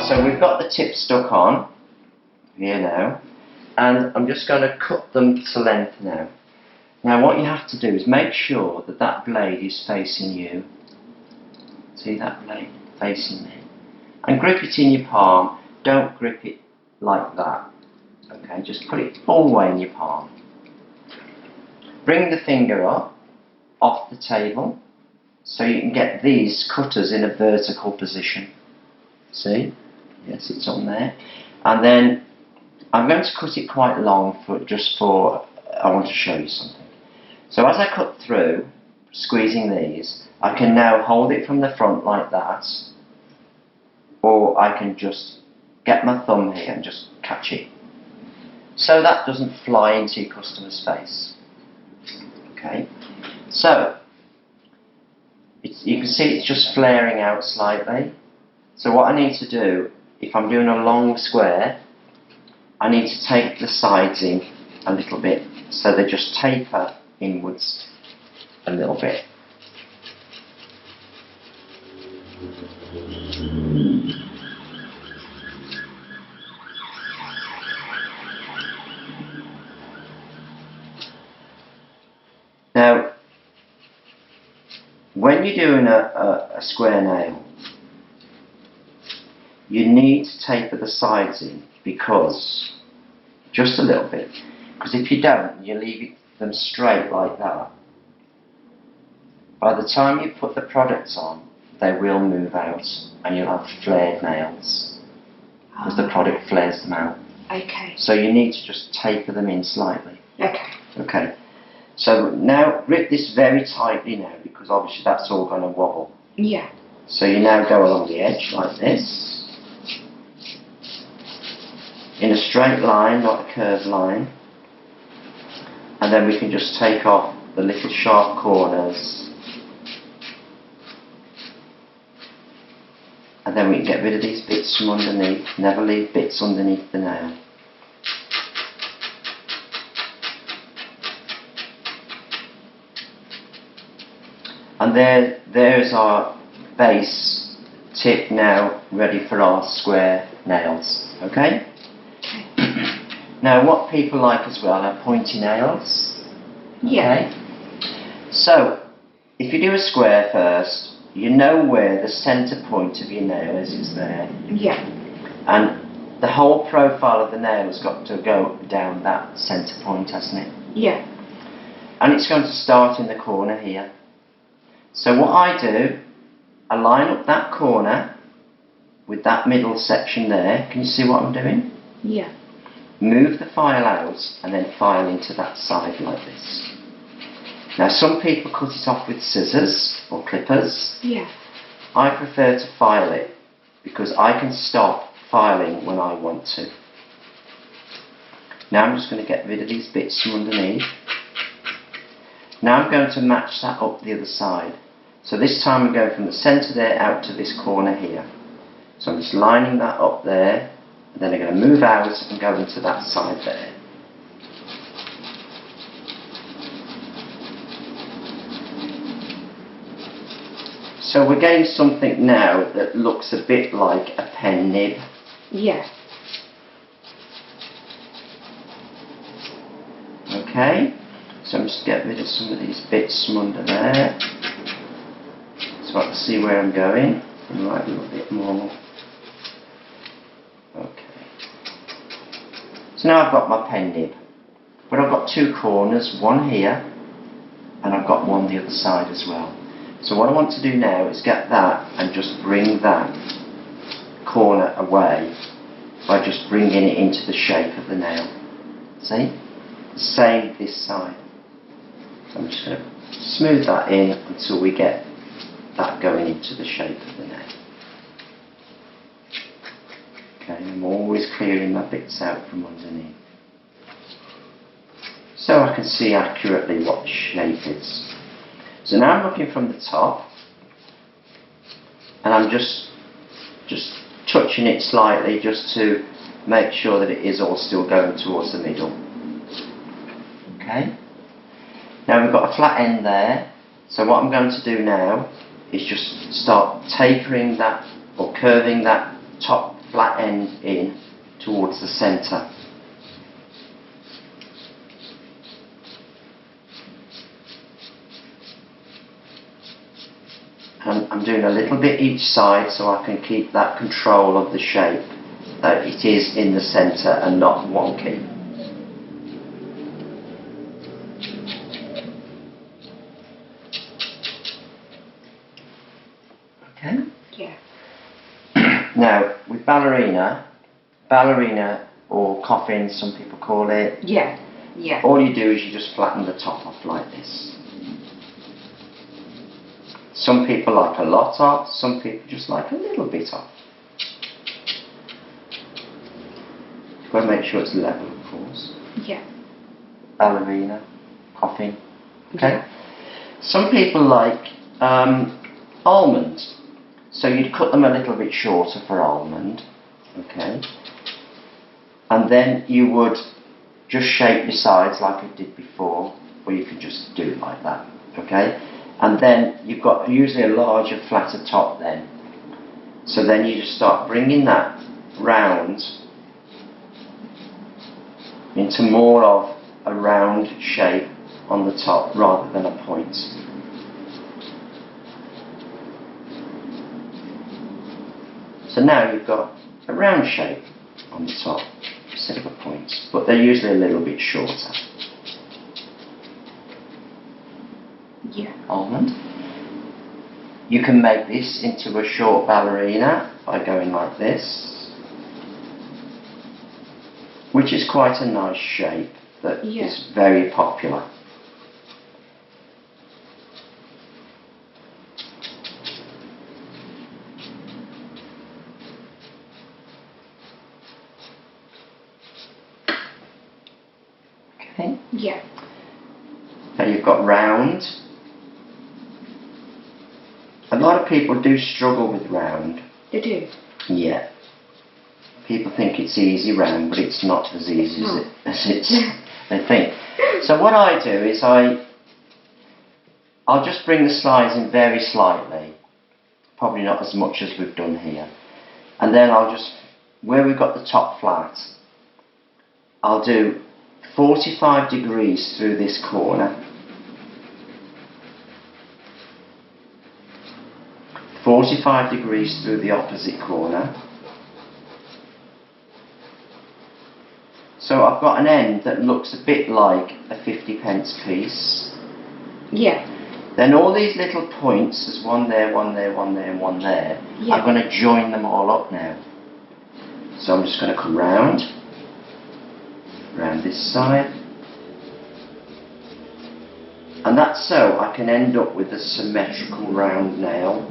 Right, so we've got the tip stuck on here now, and I'm just going to cut them to length now. Now what you have to do is make sure that that blade is facing you. See that blade facing me? And grip it in your palm. Don't grip it like that. Okay, just put it all the way in your palm. Bring the finger up off the table so you can get these cutters in a vertical position. See? Yes, it's on there. And then I'm going to cut it quite long I want to show you something. So as I cut through, squeezing these, I can now hold it from the front like that, or I can just get my thumb here and just catch it. So that doesn't fly into your customer's face. Okay? So, you can see it's just flaring out slightly. So what I need to do, if I'm doing a long square, I need to take the sides in a little bit so they just taper inwards a little bit. Now, when you're doing a square nail, you need to taper the sides in, because, just a little bit, because if you don't, you leave them straight like that. By the time you put the products on, they will move out and you'll have flared nails, because the product flares them out. Okay. So you need to just taper them in slightly. Okay. Okay. So now grip this very tightly now, because obviously that's all going to wobble. Yeah. So you now go along the edge like this, in a straight line, not a curved line, and then we can just take off the little sharp corners, and then we can get rid of these bits from underneath. Never leave bits underneath the nail. And there's our base tip now ready for our square nails. Okay? Now what people like as well are pointy nails. Yeah. Okay? So, if you do a square first, you know where the centre point of your nail is there. Yeah. And the whole profile of the nail has got to go down that centre point, hasn't it? Yeah. And it's going to start in the corner here. So what I do, I line up that corner with that middle section there. Can you see what I'm doing? Yeah. Move the file out and then file into that side like this. Now some people cut it off with scissors or clippers. Yeah. I prefer to file it because I can stop filing when I want to. Now I'm just going to get rid of these bits from underneath. Now I'm going to match that up the other side. So this time I'm going from the centre there out to this corner here. So I'm just lining that up there, and then I'm going to move out and go into that side there. So we're getting something now that looks a bit like a pen nib. Yeah. Okay, so I'm just getting rid of some of these bits from under there, so I can see where I'm going, and right a little bit more. Okay. So now I've got my pen nib, but I've got two corners, one here, and I've got one the other side as well. So what I want to do now is get that and just bring that corner away by just bringing it into the shape of the nail. See? Same this side. So I'm just going to smooth that in until we get that going into the shape of the nail. Okay, I'm always clearing my bits out from underneath, so I can see accurately what the shape is. So now I'm looking from the top, and I'm just touching it slightly just to make sure that it is all still going towards the middle. Okay. Now we've got a flat end there, so what I'm going to do now is just start tapering that or curving that top flat end in towards the centre. And I'm doing a little bit each side so I can keep that control of the shape, that it is in the centre and not wonky. Okay? Yeah. Now, with ballerina or coffin, some people call it, Yeah. Yeah. all you do is you just flatten the top off like this. Some people like a lot off, some people just like a little bit off. You've got to make sure it's level, of course. Yeah. Ballerina, coffin. Okay? Yeah. Some people like almond. So you'd cut them a little bit shorter for almond. Okay? And then you would just shape your sides like I did before, or you could just do it like that. Okay? And then you've got usually a larger, flatter top then. So then you just start bringing that round into more of a round shape on the top rather than a point. So now you've got a round shape on the top instead of a point, but they're usually a little bit shorter. Yeah. Almond. You can make this into a short ballerina by going like this, which is quite a nice shape that Yeah. is very popular. Okay. Yeah. Now you've got round. A lot of people do struggle with round. They do. Yeah. People think it's easy round, but it's not as easy as they think. So what I do is I'll just bring the slides in very slightly, probably not as much as we've done here, and then I'll just, where we've got the top flat, I'll do 45 degrees through this corner, 45 degrees through the opposite corner. So I've got an end that looks a bit like a 50p piece. Yeah. Then all these little points, there's one there, one there, one there, and one there. Yeah. I'm going to join them all up now. So I'm just going to come round this side. And that's so I can end up with a symmetrical round nail.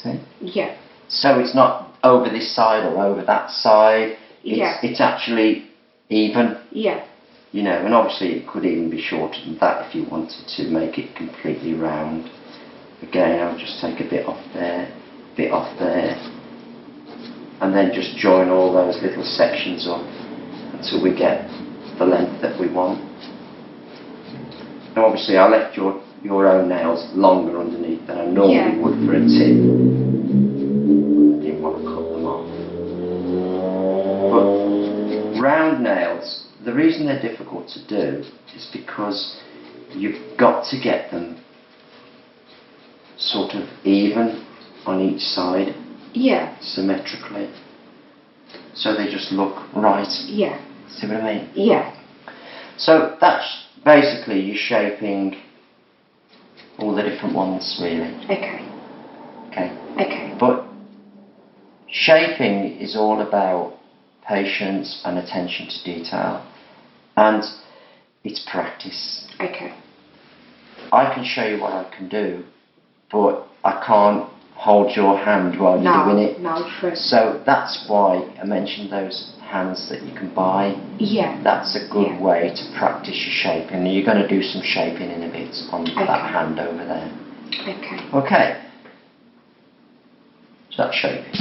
See? Yeah. So it's not over this side or over that side. Yeah. It's actually even. Yeah. You know, and obviously it could even be shorter than that if you wanted to make it completely round. Again, I'll just take a bit off there, and then just join all those little sections up until we get the length that we want. Now obviously I left your own nails longer underneath than I normally would for a tip. I didn't want to cut them off. But round nails, the reason they're difficult to do is because you've got to get them sort of even on each side, Yeah. symmetrically, so they just look right. Yeah. See what I mean? Yeah. So that's basically you shaping all the different ones really. Okay. Okay. Okay. But shaping is all about patience and attention to detail, and it's practice. Okay. I can show you what I can do, but I can't hold your hand while you're doing it. No, true. So that's why I mentioned those hands that you can buy. Yeah. That's a good Yeah. way to practice your shaping. You're going to do some shaping in a bit on Okay. that hand over there. Okay. Okay. So that's shaping.